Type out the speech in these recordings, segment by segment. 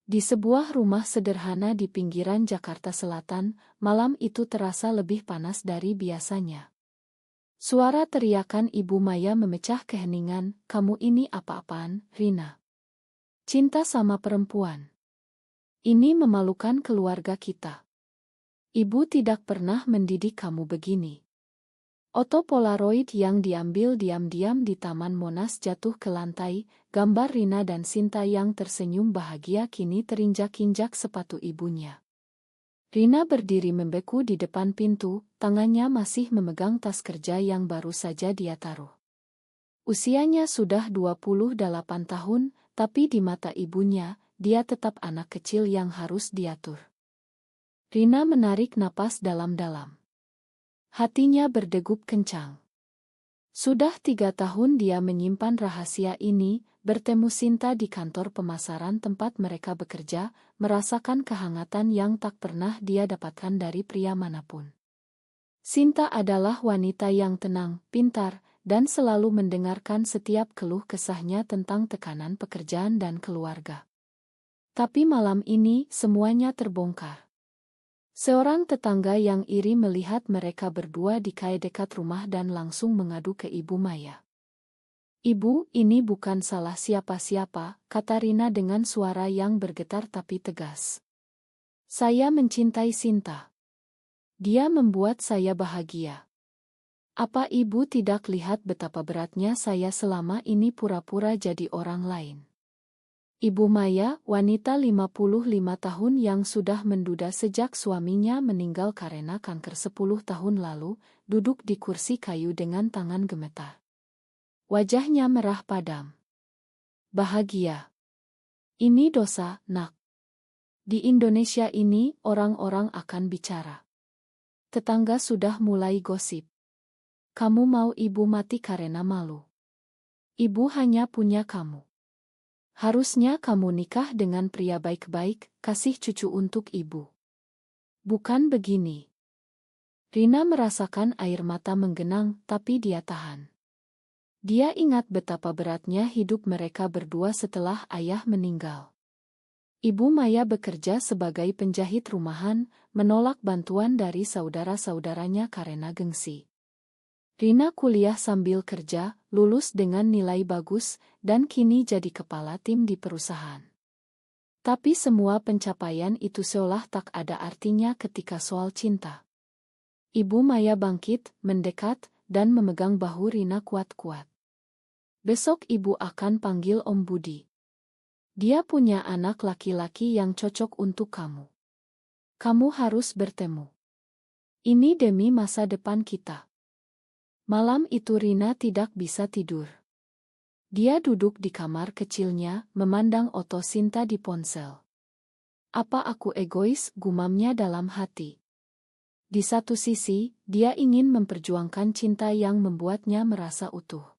Di sebuah rumah sederhana di pinggiran Jakarta Selatan, malam itu terasa lebih panas dari biasanya. Suara teriakan Ibu Maya memecah keheningan, "Kamu ini apa-apaan, Rina? Cinta sama perempuan? Ini memalukan keluarga kita. Ibu tidak pernah mendidik kamu begini." Foto Polaroid yang diambil diam-diam di Taman Monas jatuh ke lantai, gambar Rina dan Sinta yang tersenyum bahagia kini terinjak-injak sepatu ibunya. Rina berdiri membeku di depan pintu, tangannya masih memegang tas kerja yang baru saja dia taruh. Usianya sudah 28 tahun, tapi di mata ibunya, dia tetap anak kecil yang harus diatur. Rina menarik napas dalam-dalam. Hatinya berdegup kencang. Sudah 3 tahun dia menyimpan rahasia ini, bertemu Sinta di kantor pemasaran tempat mereka bekerja, merasakan kehangatan yang tak pernah dia dapatkan dari pria manapun. Sinta adalah wanita yang tenang, pintar, dan selalu mendengarkan setiap keluh kesahnya tentang tekanan pekerjaan dan keluarga. Tapi malam ini semuanya terbongkar. Seorang tetangga yang iri melihat mereka berdua di kai dekat rumah dan langsung mengadu ke Ibu Maya. "Ibu, ini bukan salah siapa-siapa," kata Rina dengan suara yang bergetar tapi tegas. "Saya mencintai Sinta. Dia membuat saya bahagia. Apa ibu tidak lihat betapa beratnya saya selama ini pura-pura jadi orang lain?" Ibu Maya, wanita 55 tahun yang sudah menduda sejak suaminya meninggal karena kanker 10 tahun lalu, duduk di kursi kayu dengan tangan gemetar. Wajahnya merah padam. "Bahagia. Ini dosa, Nak. Di Indonesia ini orang-orang akan bicara. Tetangga sudah mulai gosip. Kamu mau ibu mati karena malu. Ibu hanya punya kamu. Harusnya kamu nikah dengan pria baik-baik, kasih cucu untuk ibu. Bukan begini." Rina merasakan air mata menggenang, tapi dia tahan. Dia ingat betapa beratnya hidup mereka berdua setelah ayah meninggal. Ibu Maya bekerja sebagai penjahit rumahan, menolak bantuan dari saudara-saudaranya karena gengsi. Rina kuliah sambil kerja, lulus dengan nilai bagus, dan kini jadi kepala tim di perusahaan. Tapi semua pencapaian itu seolah tak ada artinya ketika soal cinta. Ibu Maya bangkit, mendekat, dan memegang bahu Rina kuat-kuat. "Besok ibu akan panggil Om Budi. Dia punya anak laki-laki yang cocok untuk kamu. Kamu harus bertemu. Ini demi masa depan kita." Malam itu Rina tidak bisa tidur. Dia duduk di kamar kecilnya, memandang foto Sinta di ponsel. "Apa aku egois?" gumamnya dalam hati. Di satu sisi, dia ingin memperjuangkan cinta yang membuatnya merasa utuh.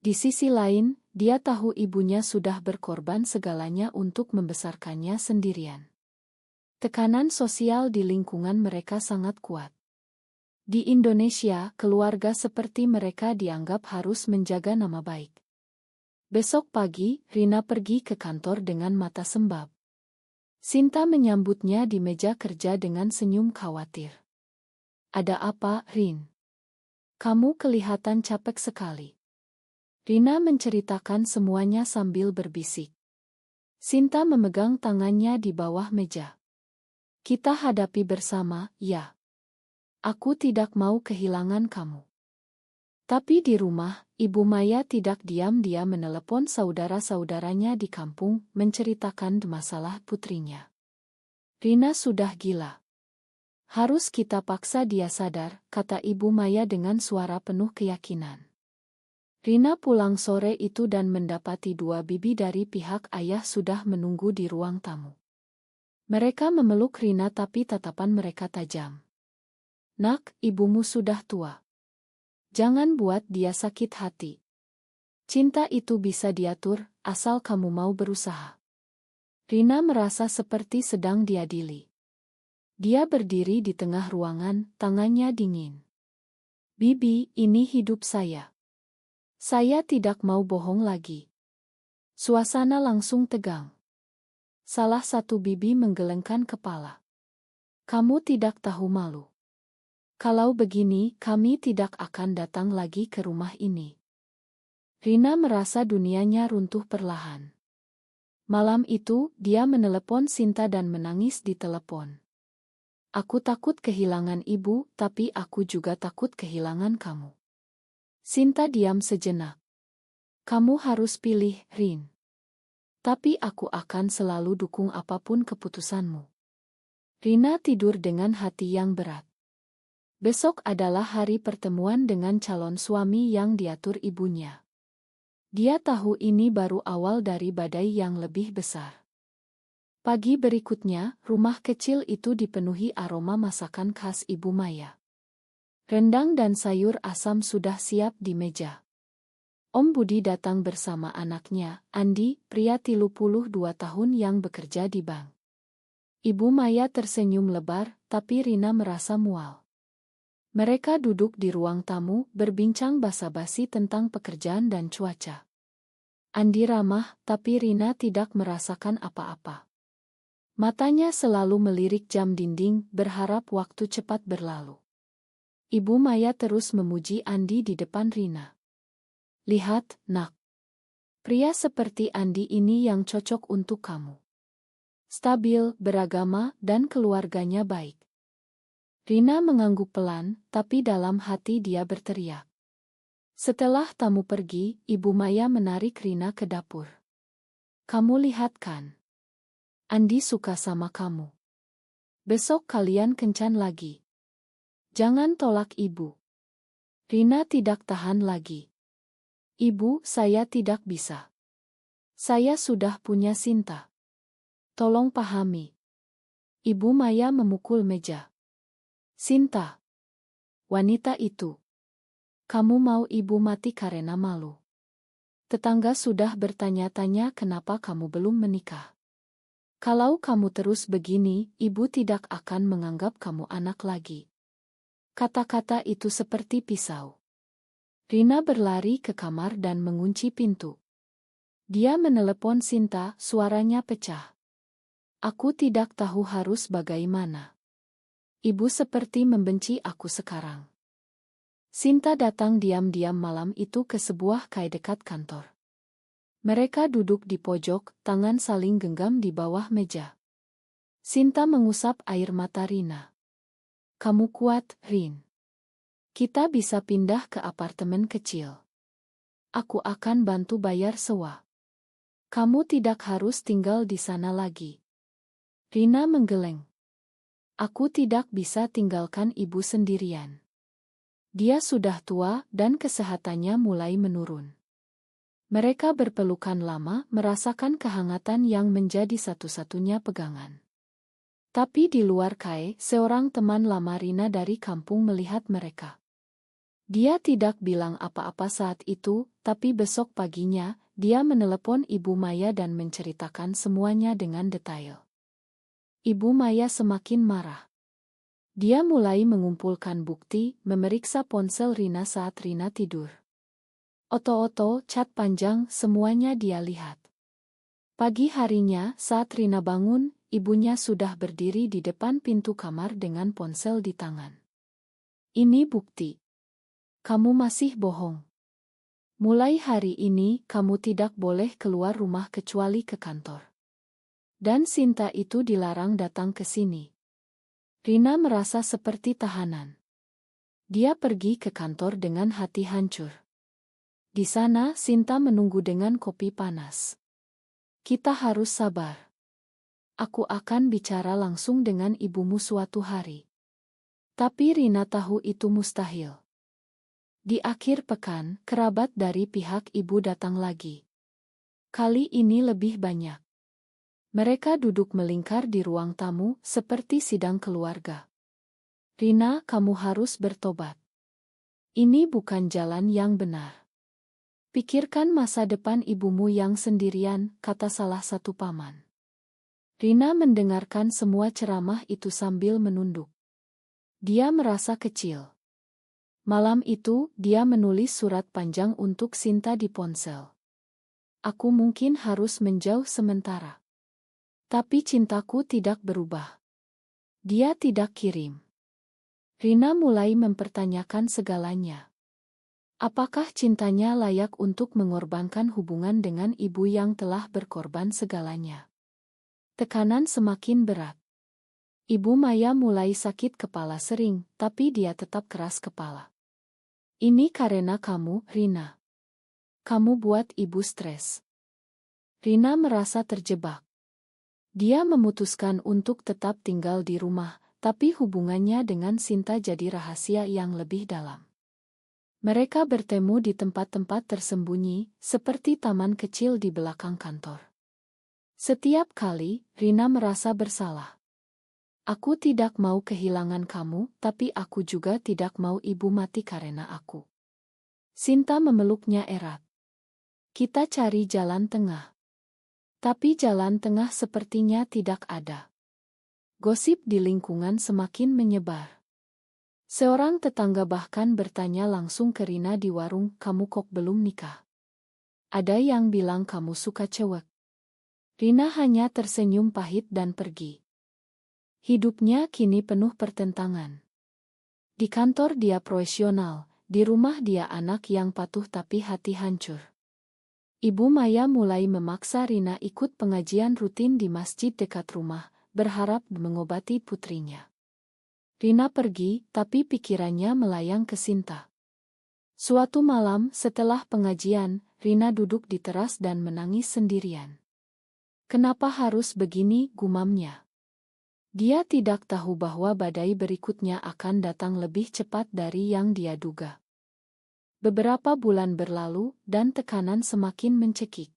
Di sisi lain, dia tahu ibunya sudah berkorban segalanya untuk membesarkannya sendirian. Tekanan sosial di lingkungan mereka sangat kuat. Di Indonesia, keluarga seperti mereka dianggap harus menjaga nama baik. Besok pagi, Rina pergi ke kantor dengan mata sembab. Sinta menyambutnya di meja kerja dengan senyum khawatir. "Ada apa, Rin? Kamu kelihatan capek sekali." Rina menceritakan semuanya sambil berbisik. Sinta memegang tangannya di bawah meja. "Kita hadapi bersama, ya. Aku tidak mau kehilangan kamu." Tapi di rumah, Ibu Maya tidak diam-diam menelepon saudara-saudaranya di kampung, menceritakan masalah putrinya. "Rina sudah gila. Harus kita paksa dia sadar," kata Ibu Maya dengan suara penuh keyakinan. Rina pulang sore itu dan mendapati dua bibi dari pihak ayah sudah menunggu di ruang tamu. Mereka memeluk Rina tapi tatapan mereka tajam. "Nak, ibumu sudah tua. Jangan buat dia sakit hati. Cinta itu bisa diatur, asal kamu mau berusaha." Rina merasa seperti sedang diadili. Dia berdiri di tengah ruangan, tangannya dingin. "Bibi, ini hidup saya. Saya tidak mau bohong lagi." Suasana langsung tegang. Salah satu bibi menggelengkan kepala. Kamu tidak tahu malu. Kalau begini, kami tidak akan datang lagi ke rumah ini. Rina merasa dunianya runtuh perlahan. Malam itu, dia menelepon Sinta dan menangis di telepon. Aku takut kehilangan ibu, tapi aku juga takut kehilangan kamu. Sinta diam sejenak. Kamu harus pilih, Rin. Tapi aku akan selalu dukung apapun keputusanmu. Rina tidur dengan hati yang berat. Besok adalah hari pertemuan dengan calon suami yang diatur ibunya. Dia tahu ini baru awal dari badai yang lebih besar. Pagi berikutnya, rumah kecil itu dipenuhi aroma masakan khas Ibu Maya. Rendang dan sayur asam sudah siap di meja. Om Budi datang bersama anaknya, Andi, pria 32 tahun yang bekerja di bank. Ibu Maya tersenyum lebar, tapi Rina merasa mual. Mereka duduk di ruang tamu, berbincang basa-basi tentang pekerjaan dan cuaca. Andi ramah, tapi Rina tidak merasakan apa-apa. Matanya selalu melirik jam dinding, berharap waktu cepat berlalu. Ibu Maya terus memuji Andi di depan Rina. Lihat, nak. Pria seperti Andi ini yang cocok untuk kamu. Stabil, beragama, dan keluarganya baik. Rina mengangguk pelan, tapi dalam hati dia berteriak. Setelah tamu pergi, Ibu Maya menarik Rina ke dapur. Kamu lihat kan? Andi suka sama kamu. Besok kalian kencan lagi. Jangan tolak ibu. Rina tidak tahan lagi. Ibu, saya tidak bisa. Saya sudah punya Sinta. Tolong pahami. Ibu Maya memukul meja. Sinta. Wanita itu. Kamu mau ibu mati karena malu. Tetangga sudah bertanya-tanya kenapa kamu belum menikah. Kalau kamu terus begini, ibu tidak akan menganggap kamu anak lagi. Kata-kata itu seperti pisau. Rina berlari ke kamar dan mengunci pintu. Dia menelepon Sinta, suaranya pecah. Aku tidak tahu harus bagaimana. Ibu seperti membenci aku sekarang. Sinta datang diam-diam malam itu ke sebuah kai dekat kantor. Mereka duduk di pojok, tangan saling genggam di bawah meja. Sinta mengusap air mata Rina. Kamu kuat, Rin. Kita bisa pindah ke apartemen kecil. Aku akan bantu bayar sewa. Kamu tidak harus tinggal di sana lagi. Rina menggeleng. Aku tidak bisa tinggalkan ibu sendirian. Dia sudah tua dan kesehatannya mulai menurun. Mereka berpelukan lama, merasakan kehangatan yang menjadi satu-satunya pegangan. Tapi di luar kai, seorang teman lama Rina dari kampung melihat mereka. Dia tidak bilang apa-apa saat itu, tapi besok paginya, dia menelepon Ibu Maya dan menceritakan semuanya dengan detail. Ibu Maya semakin marah. Dia mulai mengumpulkan bukti, memeriksa ponsel Rina saat Rina tidur. Oto-oto, cat panjang, semuanya dia lihat. Pagi harinya, saat Rina bangun, ibunya sudah berdiri di depan pintu kamar dengan ponsel di tangan. Ini bukti. Kamu masih bohong. Mulai hari ini, kamu tidak boleh keluar rumah kecuali ke kantor. Dan Sinta itu dilarang datang ke sini. Rina merasa seperti tahanan. Dia pergi ke kantor dengan hati hancur. Di sana, Sinta menunggu dengan kopi panas. Kita harus sabar. Aku akan bicara langsung dengan ibumu suatu hari. Tapi Rina tahu itu mustahil. Di akhir pekan, kerabat dari pihak ibu datang lagi. Kali ini lebih banyak. Mereka duduk melingkar di ruang tamu, seperti sidang keluarga. Rina, kamu harus bertobat. Ini bukan jalan yang benar. Pikirkan masa depan ibumu yang sendirian, kata salah satu paman. Rina mendengarkan semua ceramah itu sambil menunduk. Dia merasa kecil. Malam itu, dia menulis surat panjang untuk Sinta di ponsel. Aku mungkin harus menjauh sementara. Tapi cintaku tidak berubah. Dia tidak kirim. Rina mulai mempertanyakan segalanya. Apakah cintanya layak untuk mengorbankan hubungan dengan ibu yang telah berkorban segalanya? Tekanan semakin berat. Ibu Maya mulai sakit kepala sering, tapi dia tetap keras kepala. Ini karena kamu, Rina. Kamu buat ibu stres. Rina merasa terjebak. Dia memutuskan untuk tetap tinggal di rumah, tapi hubungannya dengan Sinta jadi rahasia yang lebih dalam. Mereka bertemu di tempat-tempat tersembunyi, seperti taman kecil di belakang kantor. Setiap kali, Rina merasa bersalah. Aku tidak mau kehilangan kamu, tapi aku juga tidak mau ibu mati karena aku. Sinta memeluknya erat. Kita cari jalan tengah. Tapi jalan tengah sepertinya tidak ada. Gosip di lingkungan semakin menyebar. Seorang tetangga bahkan bertanya langsung ke Rina di warung, kamu kok belum nikah? Ada yang bilang kamu suka cewek. Rina hanya tersenyum pahit dan pergi. Hidupnya kini penuh pertentangan. Di kantor dia profesional, di rumah dia anak yang patuh tapi hati hancur. Ibu Maya mulai memaksa Rina ikut pengajian rutin di masjid dekat rumah, berharap mengobati putrinya. Rina pergi, tapi pikirannya melayang ke Sinta. Suatu malam setelah pengajian, Rina duduk di teras dan menangis sendirian. Kenapa harus begini, gumamnya? Dia tidak tahu bahwa badai berikutnya akan datang lebih cepat dari yang dia duga. Beberapa bulan berlalu, dan tekanan semakin mencekik.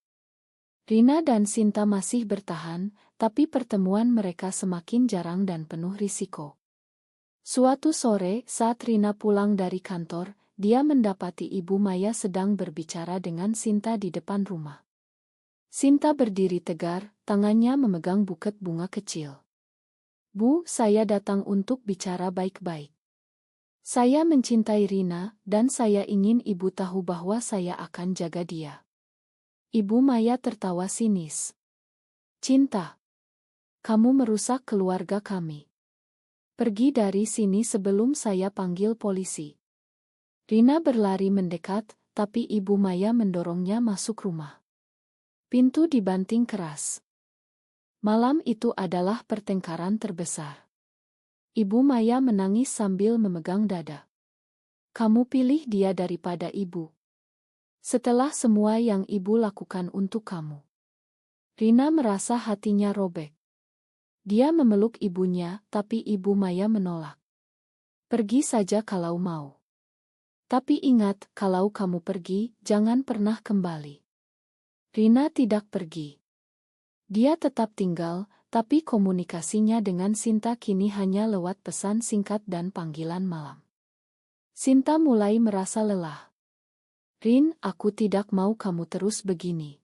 Rina dan Sinta masih bertahan, tapi pertemuan mereka semakin jarang dan penuh risiko. Suatu sore, saat Rina pulang dari kantor, dia mendapati Ibu Maya sedang berbicara dengan Sinta di depan rumah. Sinta berdiri tegar, tangannya memegang buket bunga kecil. Bu, saya datang untuk bicara baik-baik. Saya mencintai Rina, dan saya ingin ibu tahu bahwa saya akan jaga dia. Ibu Maya tertawa sinis. Cinta, kamu merusak keluarga kami. Pergi dari sini sebelum saya panggil polisi. Rina berlari mendekat, tapi Ibu Maya mendorongnya masuk rumah. Pintu dibanting keras. Malam itu adalah pertengkaran terbesar. Ibu Maya menangis sambil memegang dada. Kamu pilih dia daripada ibu. Setelah semua yang ibu lakukan untuk kamu. Rina merasa hatinya robek. Dia memeluk ibunya, tapi Ibu Maya menolak. Pergi saja kalau mau. Tapi ingat, kalau kamu pergi, jangan pernah kembali. Rina tidak pergi. Dia tetap tinggal, tapi komunikasinya dengan Sinta kini hanya lewat pesan singkat dan panggilan malam. Sinta mulai merasa lelah. Rin, aku tidak mau kamu terus begini.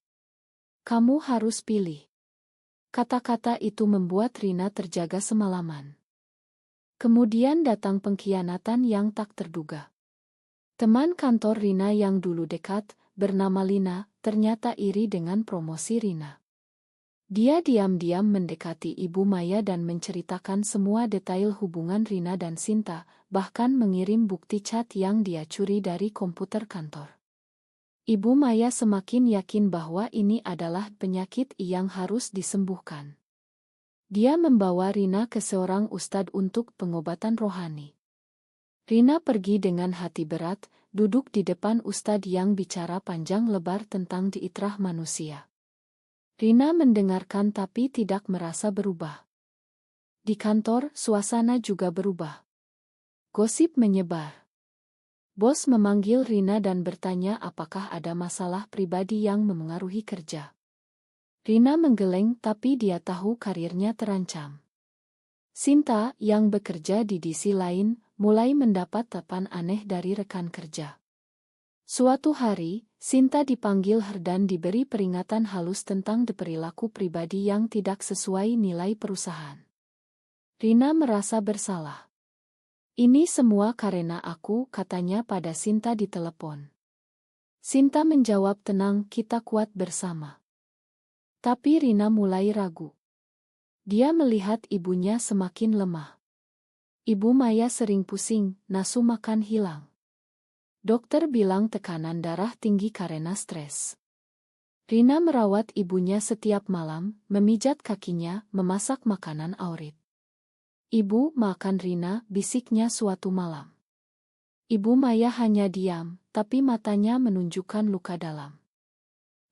Kamu harus pilih. Kata-kata itu membuat Rina terjaga semalaman. Kemudian datang pengkhianatan yang tak terduga. Teman kantor Rina yang dulu dekat, bernama Lina, ternyata iri dengan promosi Rina. Dia diam-diam mendekati Ibu Maya dan menceritakan semua detail hubungan Rina dan Sinta, bahkan mengirim bukti chat yang dia curi dari komputer kantor. Ibu Maya semakin yakin bahwa ini adalah penyakit yang harus disembuhkan. Dia membawa Rina ke seorang ustadz untuk pengobatan rohani. Rina pergi dengan hati berat, duduk di depan ustadz yang bicara panjang lebar tentang diitrah manusia. Rina mendengarkan tapi tidak merasa berubah. Di kantor, suasana juga berubah. Gosip menyebar. Bos memanggil Rina dan bertanya apakah ada masalah pribadi yang memengaruhi kerja. Rina menggeleng tapi dia tahu karirnya terancam. Sinta, yang bekerja di divisi lain, mulai mendapat telepon aneh dari rekan kerja. Suatu hari, Sinta dipanggil dan diberi peringatan halus tentang perilaku pribadi yang tidak sesuai nilai perusahaan. Rina merasa bersalah. Ini semua karena aku, katanya pada Sinta di telepon. Sinta menjawab tenang, kita kuat bersama. Tapi Rina mulai ragu. Dia melihat ibunya semakin lemah. Ibu Maya sering pusing, nafsu makan hilang. Dokter bilang tekanan darah tinggi karena stres. Rina merawat ibunya setiap malam, memijat kakinya, memasak makanan awrit. "Ibu, makan Rina," bisiknya suatu malam. Ibu Maya hanya diam, tapi matanya menunjukkan luka dalam.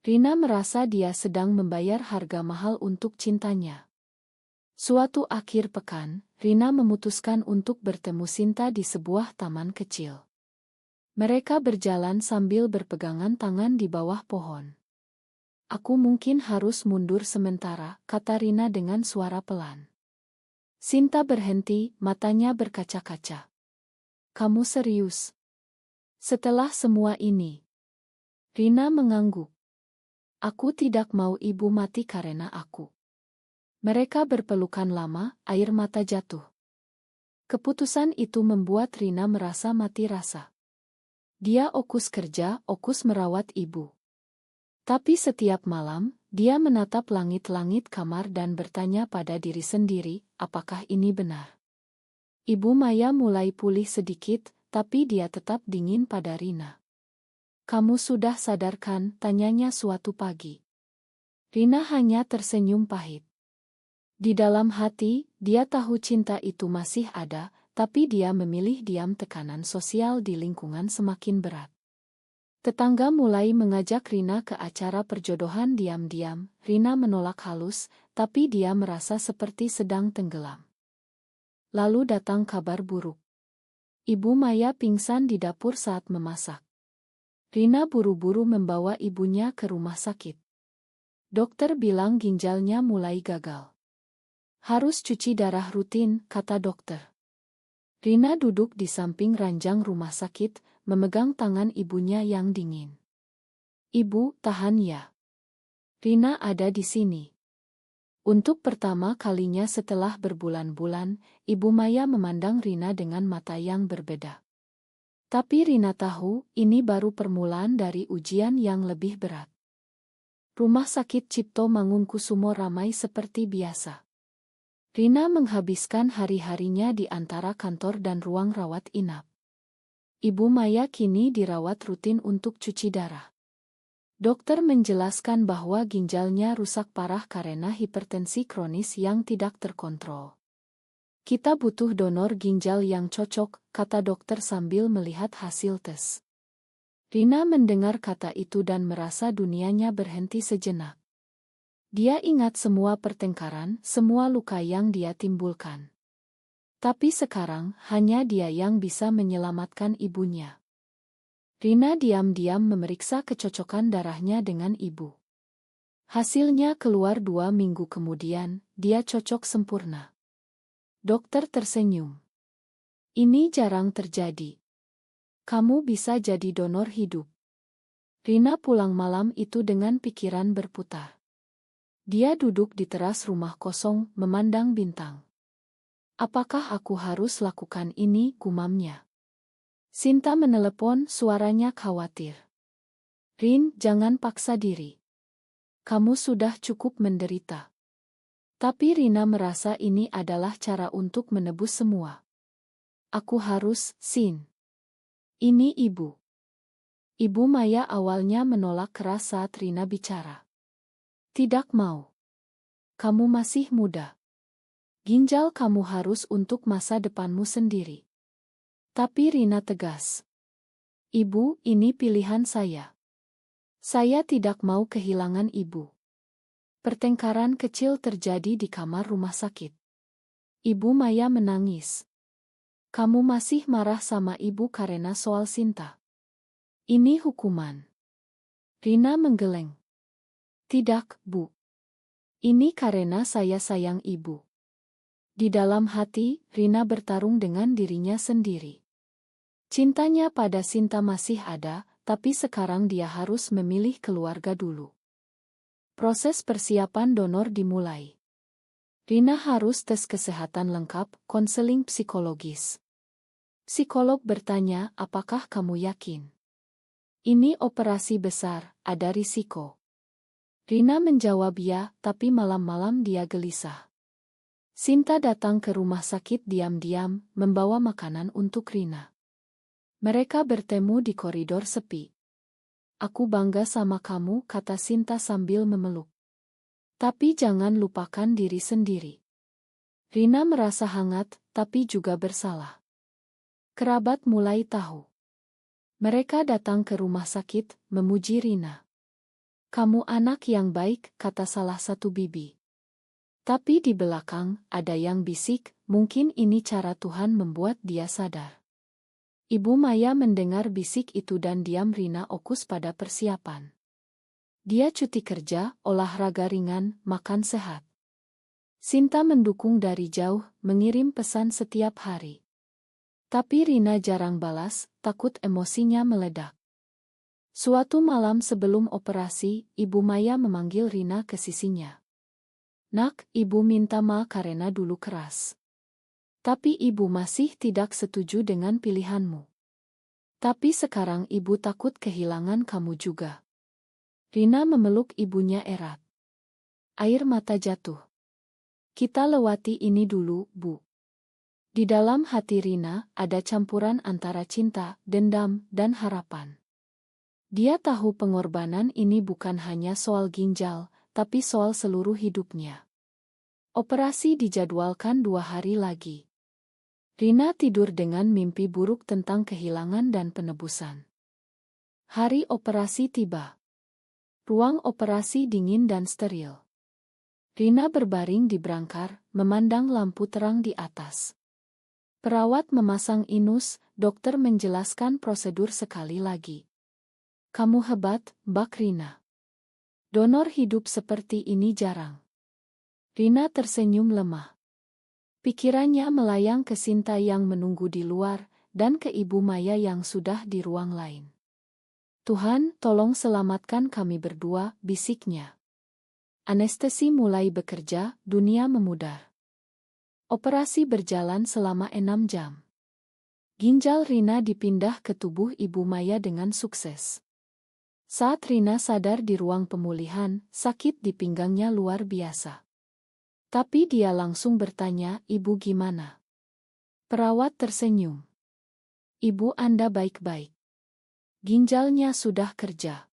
Rina merasa dia sedang membayar harga mahal untuk cintanya. Suatu akhir pekan, Rina memutuskan untuk bertemu Sinta di sebuah taman kecil. Mereka berjalan sambil berpegangan tangan di bawah pohon. "Aku mungkin harus mundur sementara," kata Rina dengan suara pelan. Sinta berhenti, matanya berkaca-kaca. "Kamu serius? Setelah semua ini?" Rina mengangguk. "Aku tidak mau ibu mati karena aku." Mereka berpelukan lama, air mata jatuh. Keputusan itu membuat Rina merasa mati rasa. Dia fokus kerja, fokus merawat ibu. Tapi setiap malam, dia menatap langit-langit kamar dan bertanya pada diri sendiri, apakah ini benar? Ibu Maya mulai pulih sedikit, tapi dia tetap dingin pada Rina. "Kamu sudah sadarkan?" tanyanya suatu pagi. Rina hanya tersenyum pahit. Di dalam hati, dia tahu cinta itu masih ada, tapi dia memilih diam. Tekanan sosial di lingkungan semakin berat. Tetangga mulai mengajak Rina ke acara perjodohan diam-diam. Rina menolak halus, tapi dia merasa seperti sedang tenggelam. Lalu datang kabar buruk. Ibu Maya pingsan di dapur saat memasak. Rina buru-buru membawa ibunya ke rumah sakit. Dokter bilang ginjalnya mulai gagal. "Harus cuci darah rutin," kata dokter. Rina duduk di samping ranjang rumah sakit, memegang tangan ibunya yang dingin. "Ibu, tahan ya. Rina ada di sini." Untuk pertama kalinya setelah berbulan-bulan, Ibu Maya memandang Rina dengan mata yang berbeda. Tapi Rina tahu, ini baru permulaan dari ujian yang lebih berat. Rumah sakit Cipto Mangunkusumo ramai seperti biasa. Rina menghabiskan hari-harinya di antara kantor dan ruang rawat inap. Ibu Maya kini dirawat rutin untuk cuci darah. Dokter menjelaskan bahwa ginjalnya rusak parah karena hipertensi kronis yang tidak terkontrol. "Kita butuh donor ginjal yang cocok," kata dokter sambil melihat hasil tes. Rina mendengar kata itu dan merasa dunianya berhenti sejenak. Dia ingat semua pertengkaran, semua luka yang dia timbulkan. Tapi sekarang, hanya dia yang bisa menyelamatkan ibunya. Rina diam-diam memeriksa kecocokan darahnya dengan ibu. Hasilnya keluar 2 minggu kemudian, dia cocok sempurna. Dokter tersenyum. "Ini jarang terjadi. Kamu bisa jadi donor hidup." Rina pulang malam itu dengan pikiran berputar. Dia duduk di teras rumah kosong, memandang bintang. "Apakah aku harus lakukan ini?" gumamnya. Sinta menelepon, suaranya khawatir. "Rin, jangan paksa diri. Kamu sudah cukup menderita." Tapi Rina merasa ini adalah cara untuk menebus semua. "Aku harus, Sin. Ini ibu." Ibu Maya awalnya menolak keras saat Rina bicara. "Tidak mau. Kamu masih muda. Ginjal kamu harus untuk masa depanmu sendiri." Tapi Rina tegas. "Ibu, ini pilihan saya. Saya tidak mau kehilangan ibu." Pertengkaran kecil terjadi di kamar rumah sakit. Ibu Maya menangis. "Kamu masih marah sama ibu karena soal Sinta? Ini hukuman." Rina menggeleng. "Tidak, Bu. Ini karena saya sayang ibu." Di dalam hati, Rina bertarung dengan dirinya sendiri. Cintanya pada Sinta masih ada, tapi sekarang dia harus memilih keluarga dulu. Proses persiapan donor dimulai. Rina harus tes kesehatan lengkap, konseling psikologis. Psikolog bertanya, "Apakah kamu yakin? Ini operasi besar, ada risiko." Rina menjawab ya, tapi malam-malam dia gelisah. Sinta datang ke rumah sakit diam-diam, membawa makanan untuk Rina. Mereka bertemu di koridor sepi. Aku bangga sama kamu, kata Sinta sambil memeluk. Tapi jangan lupakan diri sendiri. Rina merasa hangat, tapi juga bersalah. Kerabat mulai tahu. Mereka datang ke rumah sakit, memuji Rina. Kamu anak yang baik, kata salah satu bibi. Tapi di belakang, ada yang bisik, mungkin ini cara Tuhan membuat dia sadar. Ibu Maya mendengar bisik itu dan diam. Rina fokus pada persiapan. Dia cuti kerja, olahraga ringan, makan sehat. Sinta mendukung dari jauh, mengirim pesan setiap hari. Tapi Rina jarang balas, takut emosinya meledak. Suatu malam sebelum operasi, Ibu Maya memanggil Rina ke sisinya. Nak, ibu minta maaf karena dulu keras. Tapi ibu masih tidak setuju dengan pilihanmu. Tapi sekarang ibu takut kehilangan kamu juga. Rina memeluk ibunya erat. Air mata jatuh. Kita lewati ini dulu, Bu. Di dalam hati Rina ada campuran antara cinta, dendam, dan harapan. Dia tahu pengorbanan ini bukan hanya soal ginjal, tapi soal seluruh hidupnya. Operasi dijadwalkan 2 hari lagi. Rina tidur dengan mimpi buruk tentang kehilangan dan penebusan. Hari operasi tiba. Ruang operasi dingin dan steril. Rina berbaring di brangkar, memandang lampu terang di atas. Perawat memasang inus, dokter menjelaskan prosedur sekali lagi. Kamu hebat, Mbak Rina. Donor hidup seperti ini jarang. Rina tersenyum lemah. Pikirannya melayang ke Sinta yang menunggu di luar, dan ke Ibu Maya yang sudah di ruang lain. Tuhan, tolong selamatkan kami berdua, bisiknya. Anestesi mulai bekerja, dunia memudar. Operasi berjalan selama 6 jam. Ginjal Rina dipindah ke tubuh Ibu Maya dengan sukses. Saat Rina sadar di ruang pemulihan, sakit di pinggangnya luar biasa. Tapi dia langsung bertanya, Ibu gimana? Perawat tersenyum. Ibu Anda baik-baik. Ginjalnya sudah kerja.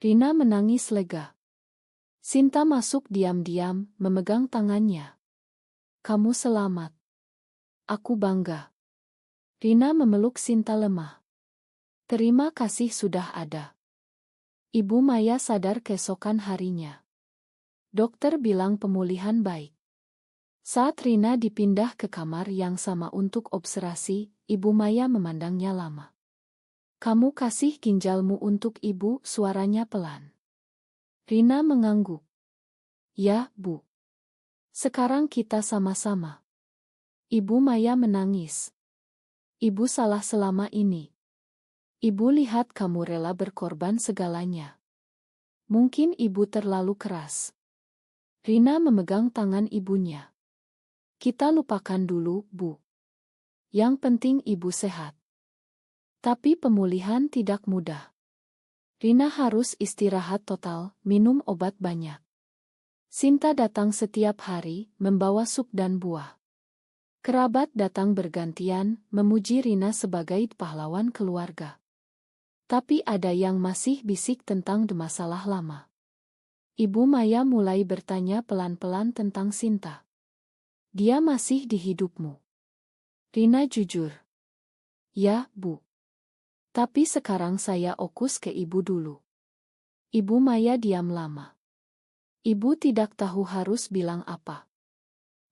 Rina menangis lega. Sinta masuk diam-diam, memegang tangannya. Kamu selamat. Aku bangga. Rina memeluk Sinta lemah. Terima kasih sudah ada. Ibu Maya sadar keesokan harinya. Dokter bilang pemulihan baik. Saat Rina dipindah ke kamar yang sama untuk observasi, Ibu Maya memandangnya lama. Kamu kasih ginjalmu untuk ibu, suaranya pelan. Rina mengangguk. Ya, Bu. Sekarang kita sama-sama. Ibu Maya menangis. Ibu salah selama ini. Ibu lihat kamu rela berkorban segalanya. Mungkin ibu terlalu keras. Rina memegang tangan ibunya. Kita lupakan dulu, Bu. Yang penting ibu sehat. Tapi pemulihan tidak mudah. Rina harus istirahat total, minum obat banyak. Sinta datang setiap hari, membawa sup dan buah. Kerabat datang bergantian, memuji Rina sebagai pahlawan keluarga. Tapi ada yang masih bisik tentang masalah lama. Ibu Maya mulai bertanya pelan-pelan tentang Sinta. Dia masih di hidupmu? Rina jujur. Ya, Bu. Tapi sekarang saya fokus ke ibu dulu. Ibu Maya diam lama. Ibu tidak tahu harus bilang apa.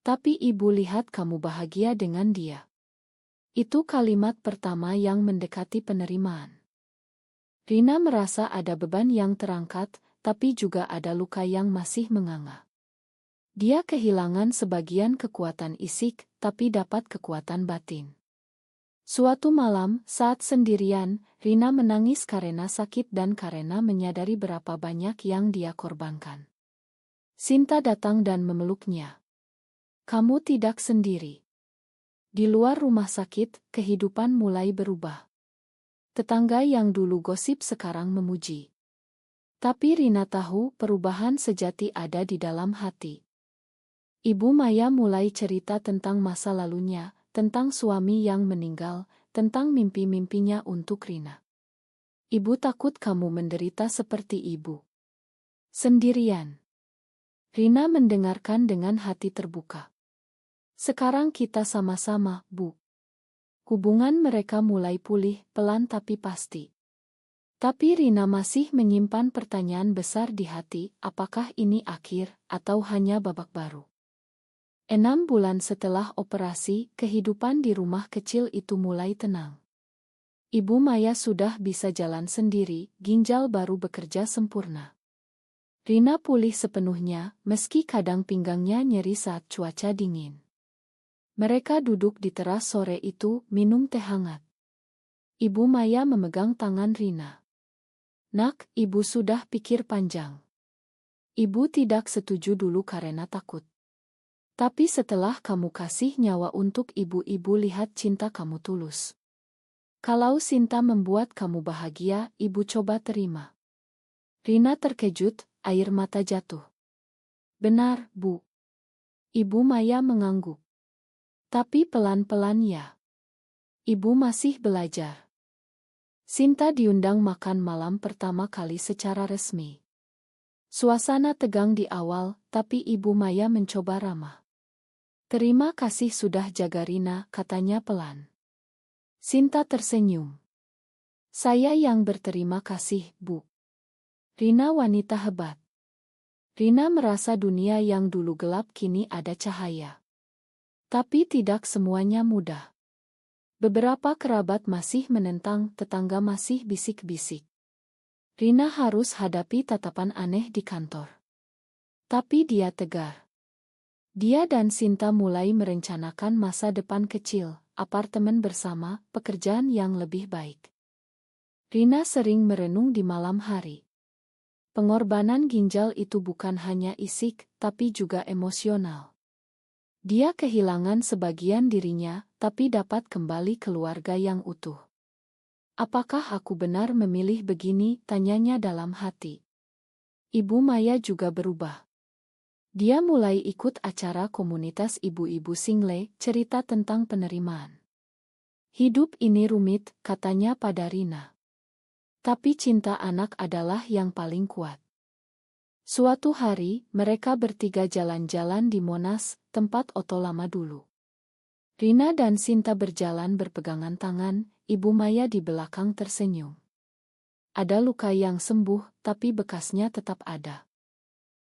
Tapi ibu lihat kamu bahagia dengan dia. Itu kalimat pertama yang mendekati penerimaan. Rina merasa ada beban yang terangkat, tapi juga ada luka yang masih menganga. Dia kehilangan sebagian kekuatan fisik, tapi dapat kekuatan batin. Suatu malam, saat sendirian, Rina menangis karena sakit dan karena menyadari berapa banyak yang dia korbankan. Sinta datang dan memeluknya. Kamu tidak sendiri. Di luar rumah sakit, kehidupan mulai berubah. Tetangga yang dulu gosip sekarang memuji. Tapi Rina tahu perubahan sejati ada di dalam hati. Ibu Maya mulai cerita tentang masa lalunya, tentang suami yang meninggal, tentang mimpi-mimpinya untuk Rina. Ibu takut kamu menderita seperti ibu. Sendirian. Rina mendengarkan dengan hati terbuka. Sekarang kita sama-sama, Bu. Hubungan mereka mulai pulih, pelan tapi pasti. Tapi Rina masih menyimpan pertanyaan besar di hati, apakah ini akhir, atau hanya babak baru? 6 bulan setelah operasi, kehidupan di rumah kecil itu mulai tenang. Ibu Maya sudah bisa jalan sendiri, ginjal baru bekerja sempurna. Rina pulih sepenuhnya, meski kadang pinggangnya nyeri saat cuaca dingin. Mereka duduk di teras sore itu, minum teh hangat. Ibu Maya memegang tangan Rina. Nak, ibu sudah pikir panjang. Ibu tidak setuju dulu karena takut. Tapi setelah kamu kasih nyawa untuk ibu-ibu, lihat cinta kamu tulus. Kalau Sinta membuat kamu bahagia, ibu coba terima. Rina terkejut, air mata jatuh. Benar, Bu. Ibu Maya mengangguk. Tapi pelan-pelan ya. Ibu masih belajar. Sinta diundang makan malam pertama kali secara resmi. Suasana tegang di awal, tapi Ibu Maya mencoba ramah. Terima kasih sudah jaga Rina, katanya pelan. Sinta tersenyum. Saya yang berterima kasih, Bu. Rina wanita hebat. Rina merasa dunia yang dulu gelap kini ada cahaya. Tapi tidak semuanya mudah. Beberapa kerabat masih menentang, tetangga masih bisik-bisik. Rina harus hadapi tatapan aneh di kantor. Tapi dia tegar. Dia dan Sinta mulai merencanakan masa depan kecil, apartemen bersama, pekerjaan yang lebih baik. Rina sering merenung di malam hari. Pengorbanan ginjal itu bukan hanya isik, tapi juga emosional. Dia kehilangan sebagian dirinya, tapi dapat kembali keluarga yang utuh. Apakah aku benar memilih begini? Tanyanya dalam hati. Ibu Maya juga berubah. Dia mulai ikut acara komunitas ibu-ibu Single, cerita tentang penerimaan. Hidup ini rumit, katanya pada Rina. Tapi cinta anak adalah yang paling kuat. Suatu hari, mereka bertiga jalan-jalan di Monas, tempat Oto lama dulu. Rina dan Sinta berjalan berpegangan tangan, Ibu Maya di belakang tersenyum. Ada luka yang sembuh, tapi bekasnya tetap ada.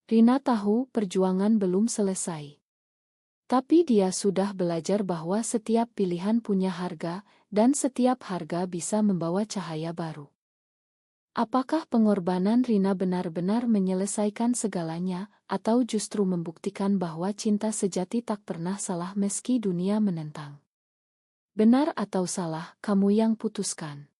Rina tahu perjuangan belum selesai. Tapi dia sudah belajar bahwa setiap pilihan punya harga, dan setiap harga bisa membawa cahaya baru. Apakah pengorbanan Rina benar-benar menyelesaikan segalanya, atau justru membuktikan bahwa cinta sejati tak pernah salah meski dunia menentang? Benar atau salah, kamu yang putuskan.